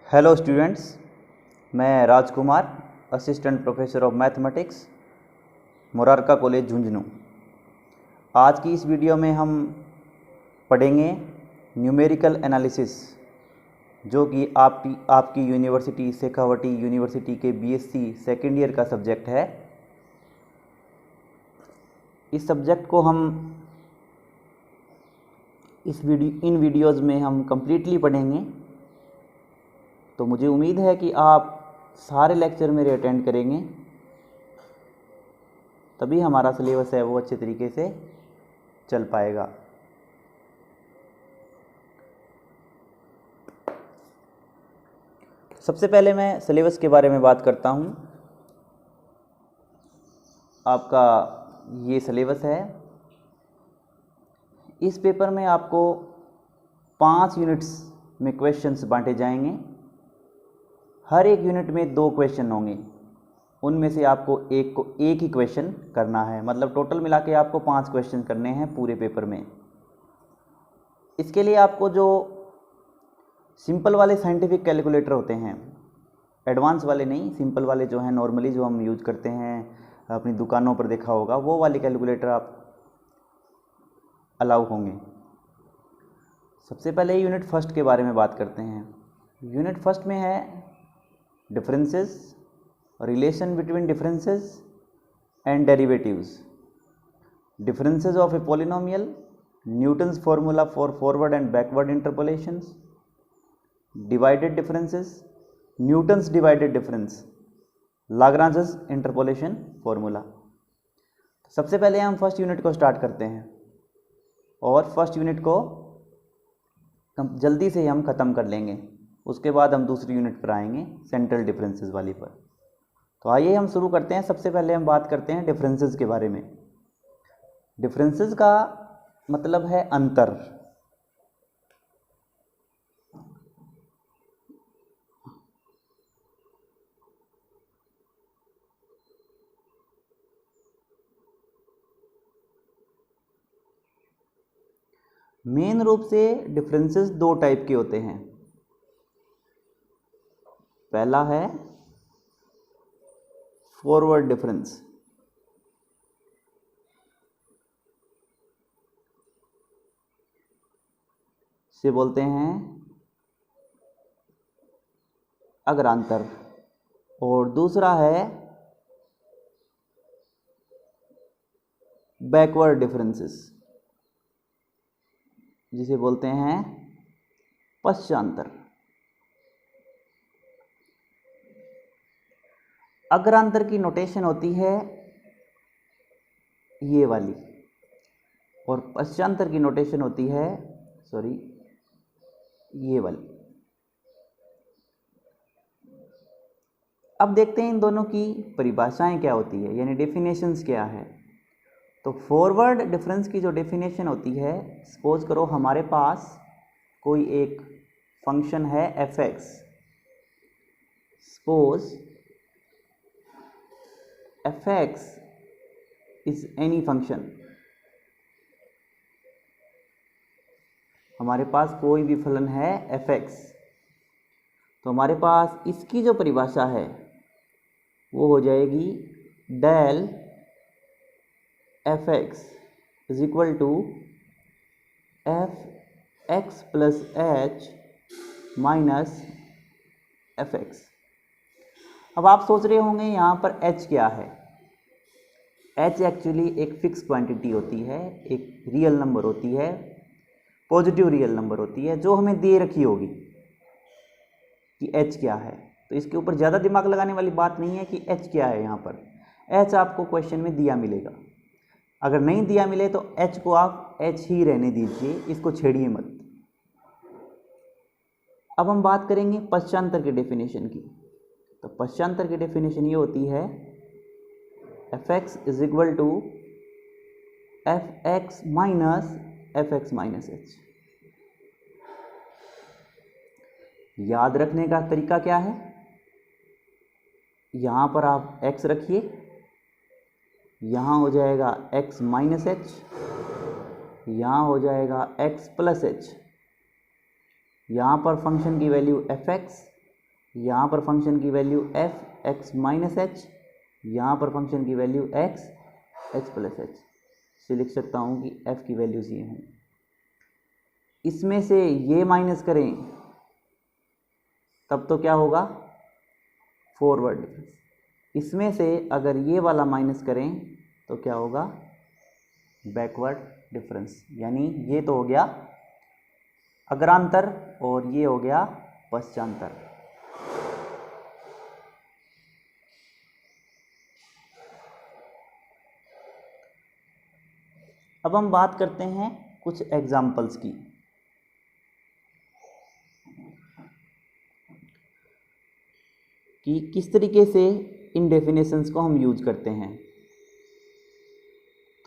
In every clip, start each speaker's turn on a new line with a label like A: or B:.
A: Hello students, मैं Rajkumar, assistant professor of mathematics, Murarka college Jhunjhunu. आज की इस वीडियो में हम पढ़ेंगे न्यूमेरिकल एनालिसिस, जो कि आपकी यूनिवर्सिटी शेखावटी यूनिवर्सिटी के बीएससी सेकेंड ईयर का सब्जेक्ट है। इस सब्जेक्ट को हम इन वीडियोज़ में हम कम्प्लीटली पढ़ेंगे। तो मुझे उम्मीद है कि आप सारे लेक्चर मेरे अटेंड करेंगे, तभी हमारा सिलेबस है वो अच्छे तरीके से चल पाएगा। सबसे पहले मैं सिलेबस के बारे में बात करता हूँ। आपका ये सिलेबस है। इस पेपर में आपको 5 यूनिट्स में क्वेश्चंस बांटे जाएंगे। हर एक यूनिट में 2 क्वेश्चन होंगे, उनमें से आपको एक ही क्वेश्चन करना है। मतलब टोटल मिला के आपको 5 क्वेश्चन करने हैं पूरे पेपर में। इसके लिए आपको जो सिंपल वाले साइंटिफिक कैलकुलेटर होते हैं, एडवांस वाले नहीं, सिंपल वाले जो हैं नॉर्मली जो हम यूज करते हैं, अपनी दुकानों पर देखा होगा, वो वाले कैलकुलेटर आप अलाउ होंगे। सबसे पहले यूनिट फर्स्ट के बारे में बात करते हैं। यूनिट फर्स्ट में है differences, relation between differences and derivatives, differences of a polynomial, Newton's formula for forward and backward interpolations, divided differences, Newton's divided difference, Lagrange's interpolation formula. सबसे पहले हम फर्स्ट यूनिट को स्टार्ट करते हैं और फर्स्ट यूनिट को जल्दी से हम ख़त्म कर लेंगे। उसके बाद हम दूसरी यूनिट पर आएंगे, सेंट्रल डिफरेंसेस वाली पर। तो आइए हम शुरू करते हैं। सबसे पहले हम बात करते हैं डिफरेंसेस के बारे में। डिफरेंसेस का मतलब है अंतर। मेन रूप से डिफरेंसेस 2 टाइप के होते हैं। पहला है फॉरवर्ड डिफरेंस, से बोलते हैं अग्रांतर, और दूसरा है बैकवर्ड डिफरेंसेस, जिसे बोलते हैं पश्चांतर। अग्रांतर की नोटेशन होती है ये वाली, और पश्चांतर की नोटेशन होती है ये वाली। अब देखते हैं इन दोनों की परिभाषाएं क्या होती है, यानी डेफिनेशंस क्या है। तो फॉरवर्ड डिफरेंस की जो डेफिनेशन होती है, सपोज करो हमारे पास कोई एक फंक्शन है fx, suppose fx is any function. हमारे पास कोई भी फलन है fx, तो हमारे पास इसकी जो परिभाषा है वो हो जाएगी del fx is equal to fx plus h minus fx। अब आप सोच रहे होंगे यहाँ पर h क्या है। h एक्चुअली एक फिक्स क्वांटिटी होती है, एक रियल नंबर होती है, पॉजिटिव रियल नंबर होती है, जो हमें दे रखी होगी कि h क्या है। तो इसके ऊपर ज़्यादा दिमाग लगाने वाली बात नहीं है कि h क्या है। यहाँ पर h आपको क्वेश्चन में दिया मिलेगा। अगर नहीं दिया मिले तो h को आप h ही रहने दीजिए, इसको छेड़िए मत। अब हम बात करेंगे पश्चांतर के डेफिनेशन की। तो पश्चांतर की डेफिनेशन ये होती है fx is equal to fx minus fx minus h। याद रखने का तरीका क्या है, यहाँ पर आप x रखिए, यहाँ हो जाएगा x माइनस h, यहाँ हो जाएगा x प्लस h, यहाँ पर फंक्शन की वैल्यू fx, यहाँ पर फंक्शन की value F x minus H, यहाँ पर फंक्शन की value x H plus H से लिख सकता हूँ कि एफ की वैल्यूज ये हैं। इसमें से ये माइनस करें तब तो क्या होगा, फॉरवर्ड डिफरेंस। इसमें से अगर ये वाला माइनस करें तो क्या होगा, बैकवर्ड डिफरेंस। यानी ये तो हो गया अग्रांतर और ये हो गया पश्चांतर। अब हम बात करते हैं कुछ एग्जाम्पल्स की। कि किस तरीके से इन डेफिनेशंस को हम यूज करते हैं।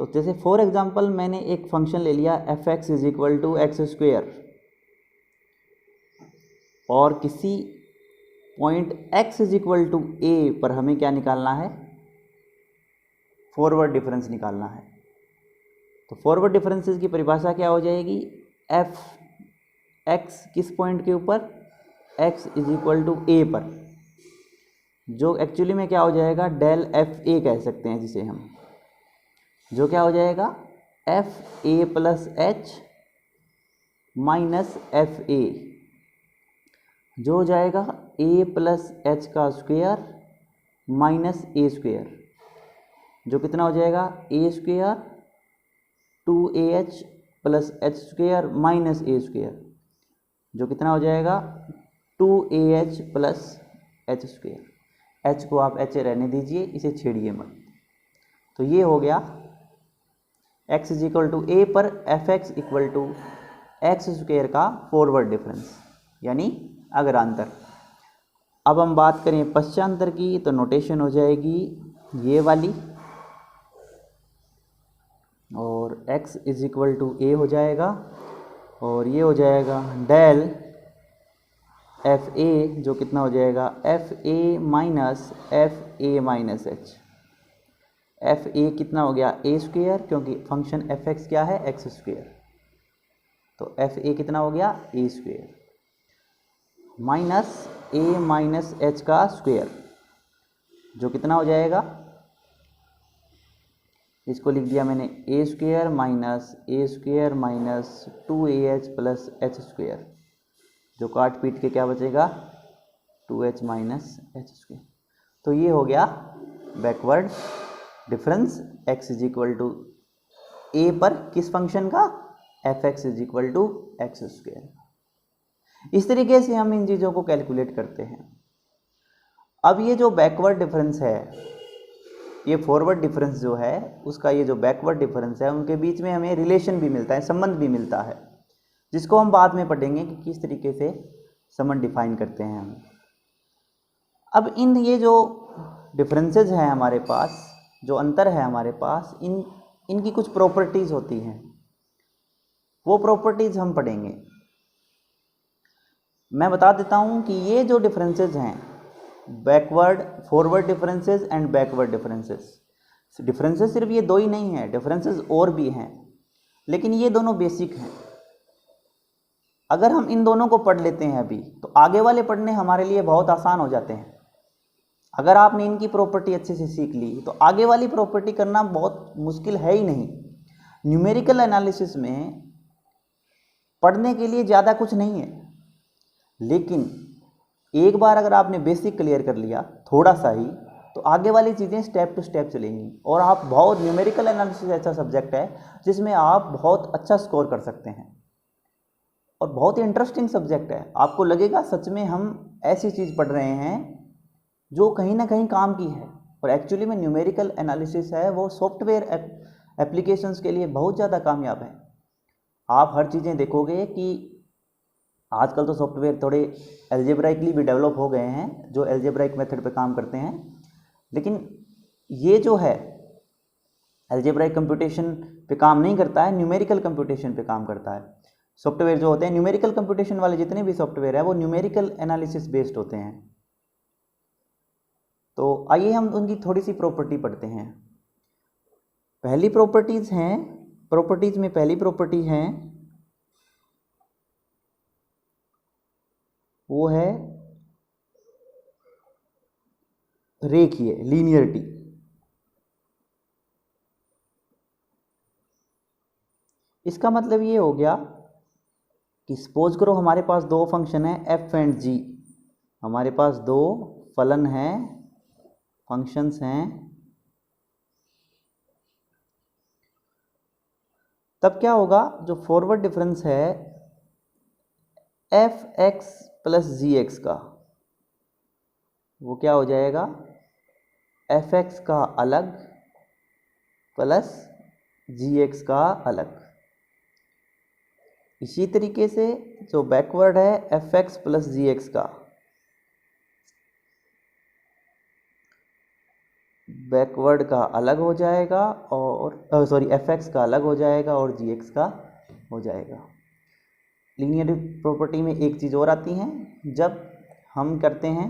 A: तो जैसे फॉर एग्जांपल मैंने एक फंक्शन ले लिया f x is equal to x square, और किसी point x is equal to a पर हमें क्या निकालना है, फॉरवर्ड डिफरेंस निकालना है। तो फॉरवर्ड डिफरेंसेस की परिभाषा क्या हो जाएगी, एफ एक्स किस पॉइंट के ऊपर, x is equal to a पर, जो एक्चुअली में क्या हो जाएगा, डेल एफ ए कह सकते हैं जिसे हम, जो क्या हो जाएगा f a plus h minus f a, जो हो जाएगा ए प्लस एच का स्क्वायर माइनस ए स्क्वायर, जो कितना हो जाएगा a square 2AH plus h square minus a square, जो कितना हो जाएगा 2AH plus h square. H को आप एच रहने दीजिए, इसे छेड़िए मत। तो ये हो गया x is equal to a पर f x equal to x square का फॉरवर्ड डिफरेंस यानी अग्रांतर। अब हम बात करें पश्चांतर की, तो नोटेशन हो जाएगी ये वाली, और x इज इक्वल टू ए हो जाएगा, और ये हो जाएगा डेल एफ ए, जो कितना हो जाएगा f a minus f a minus h. F a कितना हो गया ए स्क्वायर, क्योंकि फंक्शन एफ एक्स क्या है एक्स स्क्वायर, तो एफ ए कितना हो गया a square minus a minus h का स्क्वायर, जो कितना हो जाएगा, इसको लिख दिया मैंने a square minus 2AH plus h square, जो काट पीट के क्या बचेगा 2H माइनस एच स्क्वायर। तो ये हो गया backward difference x is equal to a पर किस फंक्शन का, f x is equal to x square. इस तरीके से हम इन चीज़ों को कैलकुलेट करते हैं। अब ये जो बैकवर्ड डिफरेंस है, ये फॉरवर्ड डिफरेंस जो है उसका, ये जो बैकवर्ड डिफरेंस है, उनके बीच में हमें रिलेशन भी मिलता है, संबंध भी मिलता है, जिसको हम बाद में पढ़ेंगे कि किस तरीके से संबंध डिफाइन करते हैं हम। अब इन ये जो डिफरेंसेस हैं हमारे पास, जो अंतर है हमारे पास, इनकी कुछ प्रॉपर्टीज़ होती हैं, वो प्रॉपर्टीज़ हम पढ़ेंगे। मैं बता देता हूँ कि ये जो डिफरेंसेस हैं, backward forward differences and backward differences सिर्फ ये दो ही नहीं है, डिफरेंसेस और भी हैं, लेकिन ये दोनों बेसिक हैं। अगर हम इन दोनों को पढ़ लेते हैं अभी, तो आगे वाले पढ़ने हमारे लिए बहुत आसान हो जाते हैं। अगर आपने इनकी प्रॉपर्टी अच्छे से सीख ली तो आगे वाली प्रॉपर्टी करना बहुत मुश्किल है ही नहीं। न्यूमेरिकल एनालिसिस में पढ़ने के लिए ज़्यादा कुछ नहीं है, लेकिन एक बार अगर आपने बेसिक क्लियर कर लिया थोड़ा सा ही, तो आगे वाली चीज़ें स्टेप टू स्टेप चलेंगी, और आप बहुत, न्यूमेरिकल एनालिसिस ऐसा सब्जेक्ट है जिसमें आप बहुत अच्छा स्कोर कर सकते हैं, और बहुत ही इंटरेस्टिंग सब्जेक्ट है। आपको लगेगा सच में हम ऐसी चीज़ पढ़ रहे हैं जो कहीं ना कहीं काम की है, और एक्चुअली में न्यूमेरिकल एनालिसिस है वो सॉफ्टवेयर एप्लीकेशंस के लिए बहुत ज़्यादा कामयाब है। आप हर चीज़ें देखोगे कि आजकल तो सॉफ्टवेयर थोड़े एल्जेब्राइकली भी डेवलप हो गए हैं, जो एल्जेब्राइक मेथड पे काम करते हैं, लेकिन ये जो है एल्जेब्राइक कंप्यूटेशन पे काम नहीं करता है, न्यूमेरिकल कंप्यूटेशन पे काम करता है। सॉफ्टवेयर जो होते हैं, न्यूमेरिकल कंप्यूटेशन वाले जितने भी सॉफ्टवेयर है वो न्यूमेरिकल एनालिसिस बेस्ड होते हैं। तो आइए हम उनकी थोड़ी सी प्रॉपर्टी पढ़ते हैं। पहली प्रॉपर्टीज़ हैं, प्रॉपर्टीज़ में पहली प्रॉपर्टी है वो है रेखीय लीनियरिटी। इसका मतलब ये हो गया कि सपोज करो हमारे पास दो फंक्शन है f एंड g, हमारे पास दो फलन हैं, फंक्शंस हैं, तब क्या होगा, जो फॉरवर्ड डिफरेंस है एफ एक्स प्लस जी एक्स का, वो क्या हो जाएगा, एफ एक्स का अलग प्लस जी एक्स का अलग। इसी तरीके से जो बैकवर्ड है एफ एक्स प्लस जी एक्स का, बैकवर्ड का अलग हो जाएगा और सॉरी एफ एक्स का अलग हो जाएगा और जी एक्स का हो जाएगा। लीनियर प्रॉपर्टी में एक चीज़ और आती है, जब हम करते हैं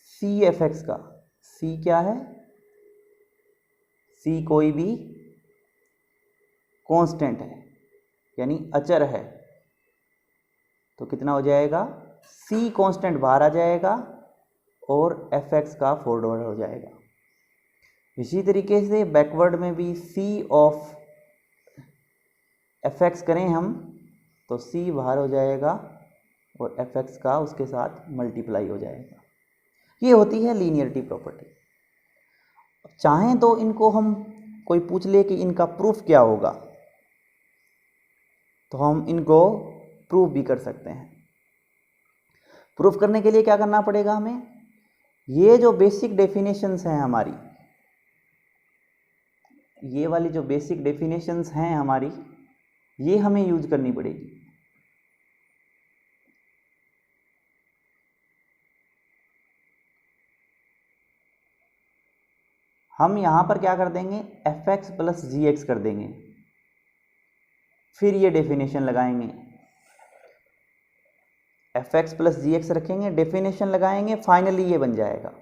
A: सी एफ एक्स का, सी क्या है, सी कोई भी कांस्टेंट है यानी अचर है, तो कितना हो जाएगा, सी कांस्टेंट बाहर आ जाएगा और एफ एक्स का फॉरवर्ड हो जाएगा। इसी तरीके से बैकवर्ड में भी सी ऑफ एफ एक्स करें हम तो सी बाहर हो जाएगा और एफ एक्स का उसके साथ मल्टीप्लाई हो जाएगा। ये होती है लीनियरिटी प्रॉपर्टी। चाहें तो इनको हम कोई पूछ ले कि इनका प्रूफ क्या होगा, तो हम इनको प्रूफ भी कर सकते हैं। प्रूफ करने के लिए क्या करना पड़ेगा हमें, ये जो बेसिक डेफिनेशंस हैं हमारी, ये वाली जो बेसिक डेफिनेशंस हैं हमारी, ये हमें यूज करनी पड़ेगी। हम यहां पर क्या कर देंगे, एफ एक्स प्लस जी एक्स कर देंगे, फिर ये डेफिनेशन लगाएंगे, एफ एक्स प्लस जी एक्स रखेंगे, डेफिनेशन लगाएंगे, फाइनली ये बन जाएगा।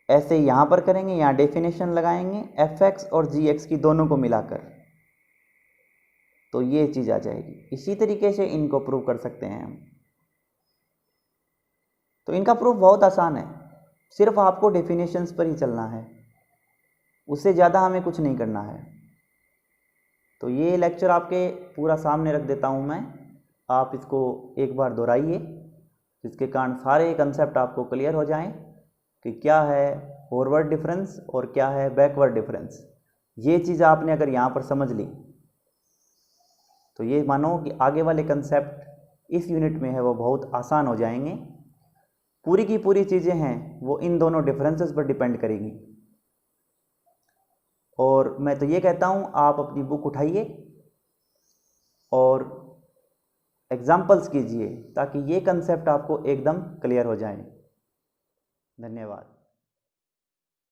A: ऐसे यहां पर करेंगे, यहां डेफिनेशन लगाएंगे एफ एक्स और जी एक्स की दोनों को मिलाकर, तो ये चीज आ जाएगी। इसी तरीके से इनको प्रूव कर सकते हैं हम। तो इनका प्रूफ बहुत आसान है, सिर्फ आपको डेफिनेशंस पर ही चलना है, उससे ज़्यादा हमें कुछ नहीं करना है। तो ये लेक्चर आपके पूरा सामने रख देता हूँ मैं, आप इसको एक बार दोहराइए, जिसके कारण सारे कंसेप्ट आपको क्लियर हो जाएं कि क्या है फॉरवर्ड डिफरेंस और क्या है बैकवर्ड डिफरेंस। ये चीज़ आपने अगर यहाँ पर समझ ली तो ये मानो कि आगे वाले कंसेप्ट इस यूनिट में है वो बहुत आसान हो जाएंगे। पूरी की पूरी चीज़ें हैं वो इन दोनों डिफरेंसेस पर डिपेंड करेगी। और मैं तो ये कहता हूँ आप अपनी बुक उठाइए और एग्जाम्पल्स कीजिए ताकि ये कंसेप्ट आपको एकदम क्लियर हो जाए। धन्यवाद।